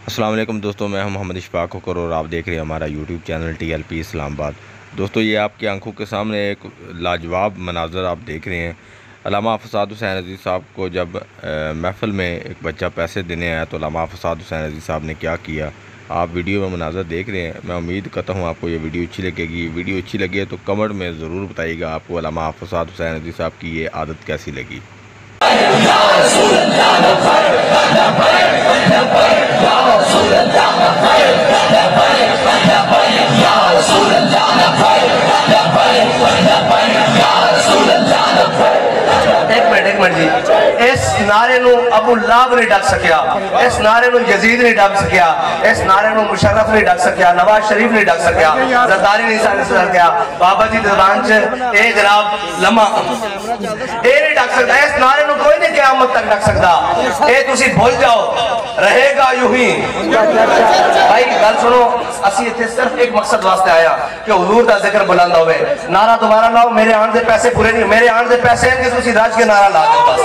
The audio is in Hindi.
अस्सलाम वालेकुम दोस्तों, मैं हूं मोहम्मद इशफाक होकर और आप देख रहे हैं हमारा यूट्यूब चैनल TLP इस्लामाबाद। दोस्तों, ये आपकी आंखों के सामने एक लाजवाब मनाज़र आप देख रहे हैं। अल्लामा फसाद हुसैन अज़ीज़ साहब को जब महफ़िल में एक बच्चा पैसे देने आया तो अल्लामा फसाद हुसैन अज़ीज़ साहब ने क्या किया, आप वीडियो में मनाज़र देख रहे हैं। मैं उम्मीद करता हूँ आपको ये वीडियो अच्छी लगेगी। वीडियो अच्छी लगे तो कमेंट में ज़रूर बताइएगा आपको अल्लामा फसाद हुसैन अज़ीज़ साहब की ये आदत कैसी लगी। एक मिनट जी, इस नारे नू अबू लाब नहीं डक सकिया, इस नारे नू यजीद नहीं डक सकिया, इस नारे नू मुशर्रफ नहीं डक सकिया, नवाज शरीफ नहीं डक सकिया, जरदारी नहीं डक सकिया, बाबा जी दरबान च ए जनाब लम्हा ए नहीं डक सकता। इस नारे नू कोई नहीं क़यामत तक डक सकता। ए तुसी भूल जाओ, रहेगा यूं ही। भाई गल सुनो, असी इत्थे सिर्फ एक मकसद वास्ते आया कि हुजूर दा जिक्र बुलंद होवे। नारा दोबारा लाओ, मेरे आने दे पैसे पूरे नहीं, मेरे आने दे पैसे हैं कि तुसी राज के नारा ला दो बस।